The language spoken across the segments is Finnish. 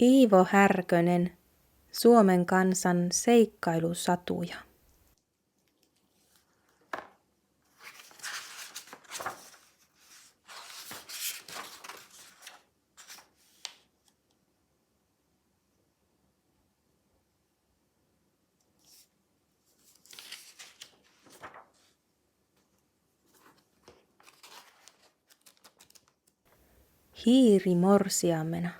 Iivo Härkönen, Suomen kansan seikkailusatuja. Hiiri morsiamena.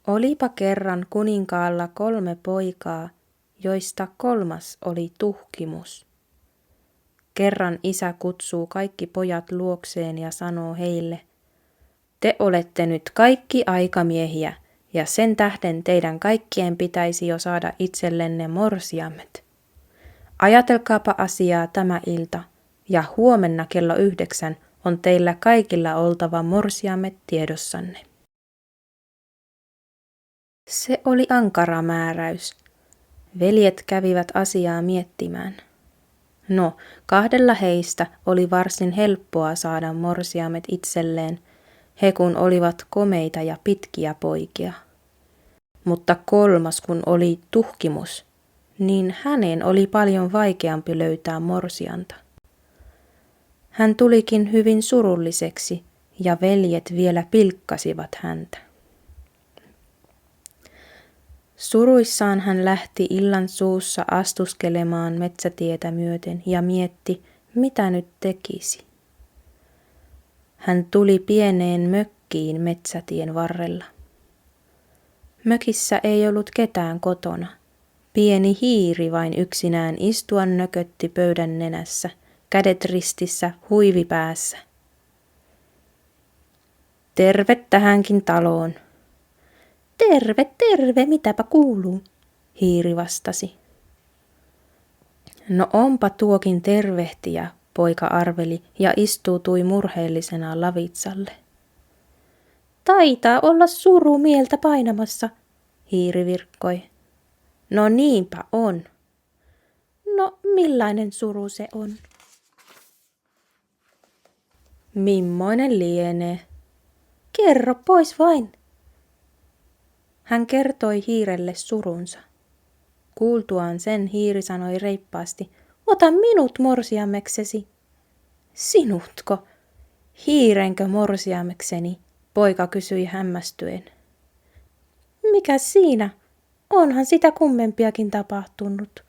Olipa kerran kuninkaalla 3 poikaa, joista 3. oli Tuhkimus. Kerran isä kutsuu kaikki pojat luokseen ja sanoo heille, te olette nyt kaikki aikamiehiä, ja sen tähden teidän kaikkien pitäisi jo saada itsellenne morsiamet. Ajatelkaapa asiaa tämä ilta, ja huomenna kello 9 on teillä kaikilla oltava morsiamet tiedossanne. Se oli ankara määräys. Veljet kävivät asiaa miettimään. No, 2 heistä oli varsin helppoa saada morsiamet itselleen, he kun olivat komeita ja pitkiä poikia. Mutta 3. kun oli Tuhkimus, niin hänen oli paljon vaikeampi löytää morsianta. Hän tulikin hyvin surulliseksi ja veljet vielä pilkkasivat häntä. Suruissaan hän lähti illan suussa astuskelemaan metsätietä myöten ja mietti, mitä nyt tekisi. Hän tuli pieneen mökkiin metsätien varrella. Mökissä ei ollut ketään kotona. Pieni hiiri vain yksinään istua nökötti pöydän nenässä, kädet ristissä, huivi päässä. Terve tähänkin taloon. Terve, terve, mitäpä kuuluu, hiiri vastasi. No onpa tuokin tervehtiä, poika arveli ja istuutui murheellisena lavitsalle. Taitaa olla suru mieltä painamassa, hiiri virkkoi. No niinpä on. No millainen suru se on? Mimmoinen lienee? Kerro pois vain. Hän kertoi hiirelle surunsa. Kuultuaan sen hiiri sanoi reippaasti, ota minut morsiameksesi. Sinutko? Hiirenkö morsiamekseni? Poika kysyi hämmästyen. Mikä siinä? Onhan sitä kummempiakin tapahtunut.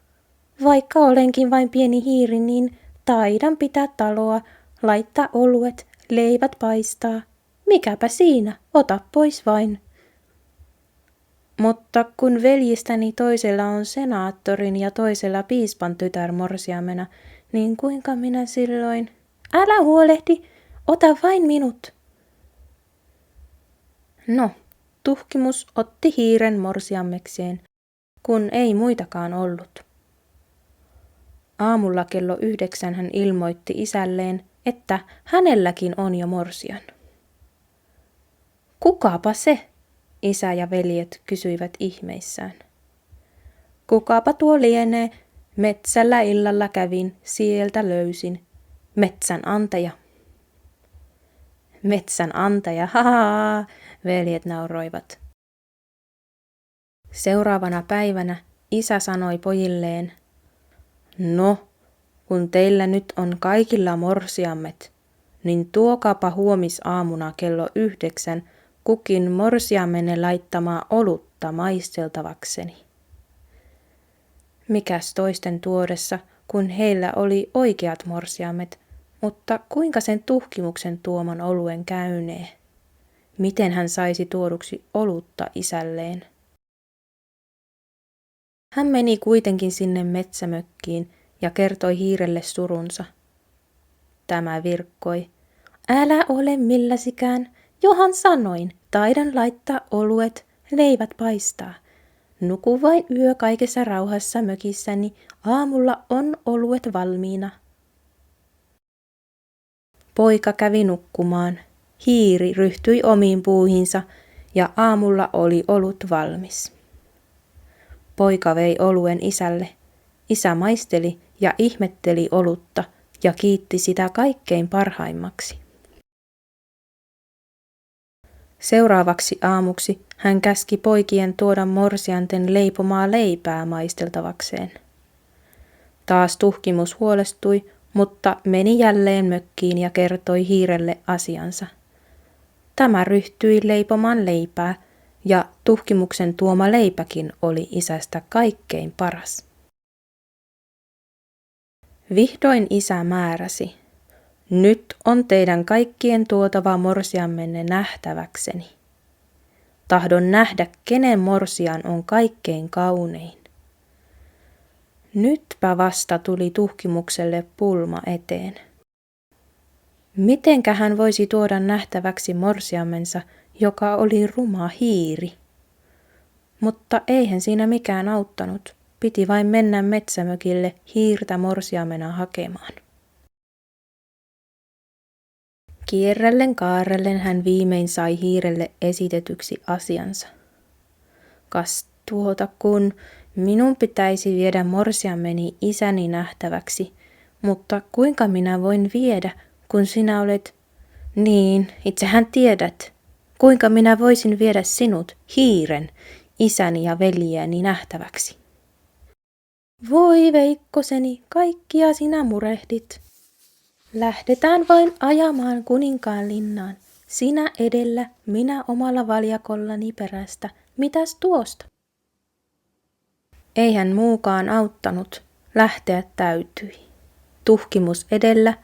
Vaikka olenkin vain pieni hiiri, niin taidan pitää taloa, laittaa oluet, leivät paistaa. Mikäpä siinä, ota pois vain. Mutta kun veljistäni toisella on senaattorin ja toisella piispan tytär morsiamena, niin kuinka minä silloin? Älä huolehdi, ota vain minut. No, Tuhkimus otti hiiren morsiamekseen, kun ei muitakaan ollut. Aamulla kello 9 hän ilmoitti isälleen, että hänelläkin on jo morsian. Kukapa se? Isä ja veljet kysyivät ihmeissään. Kukapa tuo lienee? Metsällä illalla kävin, sieltä löysin. Metsän antaja. Metsän antaja, haha, veljet nauroivat. Seuraavana päivänä isä sanoi pojilleen, no, kun teillä nyt on kaikilla morsiammet, niin tuokaapa huomisaamuna kello 9 kukin morsiamenne laittamaa olutta maisteltavakseni. Mikäs toisten tuodessa, kun heillä oli oikeat morsiamet, mutta kuinka sen Tuhkimuksen tuoman oluen käynee? Miten hän saisi tuoduksi olutta isälleen? Hän meni kuitenkin sinne metsämökkiin ja kertoi hiirelle surunsa. Tämä virkkoi, älä ole milläsikään, johan sanoin, taidan laittaa oluet, leivät paistaa. Nuku vain yö kaikessa rauhassa mökissäni, aamulla on oluet valmiina. Poika kävi nukkumaan, hiiri ryhtyi omiin puuhinsa ja aamulla oli olut valmis. Poika vei oluen isälle. Isä maisteli ja ihmetteli olutta ja kiitti sitä kaikkein parhaimmaksi. Seuraavaksi aamuksi hän käski poikien tuoda morsianten leipomaa leipää maisteltavakseen. Taas Tuhkimus huolestui, mutta meni jälleen mökkiin ja kertoi hiirelle asiansa. Tämä ryhtyi leipomaan leipää, ja Tuhkimuksen tuoma leipäkin oli isästä kaikkein paras. Vihdoin isä määräsi: nyt on teidän kaikkien tuotava morsiammenne nähtäväkseni. Tahdon nähdä, kenen morsian on kaikkein kaunein. Nytpä vasta tuli Tuhkimukselle pulma eteen. Mitenkä hän voisi tuoda nähtäväksi morsiamensa, joka oli ruma hiiri? Mutta eihän siinä mikään auttanut. Piti vain mennä metsämökille hiirtä morsiamena hakemaan. Kierrellen kaarrellen hän viimein sai hiirelle esitetyksi asiansa. Kas tuota, kun minun pitäisi viedä morsiameni isäni nähtäväksi, mutta kuinka minä voin viedä, kun sinä olet... Niin, itsehän tiedät. Kuinka minä voisin viedä sinut, hiiren, isäni ja veljiäni nähtäväksi? Voi veikkoseni, kaikkia sinä murehdit. Lähdetään vain ajamaan kuninkaan linnaan. Sinä edellä, minä omalla valjakollani perästä. Mitäs tuosta? Eihän muukaan auttanut. Lähteä täytyi. Tuhkimus edellä,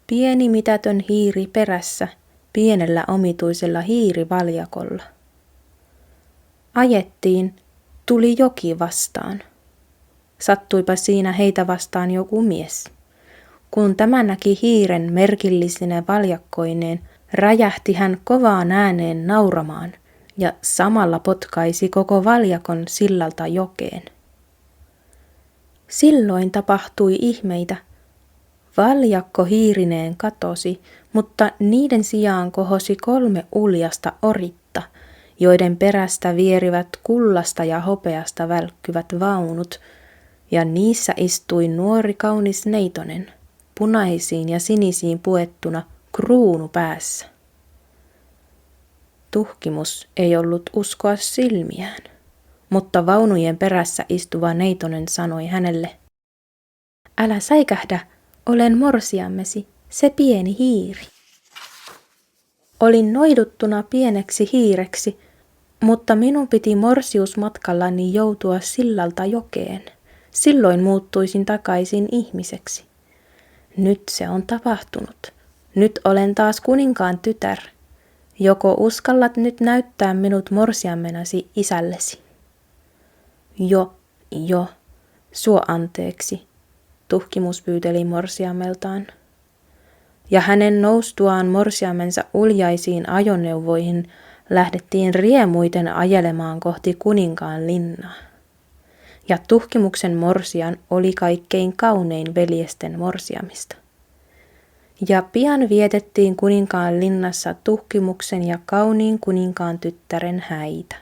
pieni mitätön hiiri perässä, pienellä omituisella hiirivaljakolla. Ajettiin, tuli joki vastaan. Sattuipa siinä heitä vastaan joku mies. Kun tämä näki hiiren merkillisine valjakkoineen, räjähti hän kovaan ääneen nauramaan ja samalla potkaisi koko valjakon sillalta jokeen. Silloin tapahtui ihmeitä. Valjakko hiirineen katosi, mutta niiden sijaan kohosi 3 uljasta oritta, joiden perästä vierivät kullasta ja hopeasta välkkyvät vaunut, ja niissä istui nuori kaunis neitonen, punaisiin ja sinisiin puettuna, kruunu päässä. Tuhkimus ei ollut uskoa silmiään, mutta vaunujen perässä istuva neitonen sanoi hänelle: älä säikähdä, olen morsiammesi, se pieni hiiri. Olin noiduttuna pieneksi hiireksi, mutta minun piti morsiusmatkallani joutua sillalta jokeen. Silloin muuttuisin takaisin ihmiseksi. Nyt se on tapahtunut. Nyt olen taas kuninkaan tytär. Joko uskallat nyt näyttää minut morsiammenasi isällesi? Jo, suo anteeksi, Tuhkimus pyyteli morsiameltaan. Ja hänen noustuaan morsiamensa uljaisiin ajoneuvoihin lähdettiin riemuiten ajelemaan kohti kuninkaan linnaa. Ja Tuhkimuksen morsian oli kaikkein kaunein veljesten morsiamista. Ja pian vietettiin kuninkaan linnassa Tuhkimuksen ja kauniin kuninkaan tyttären häitä.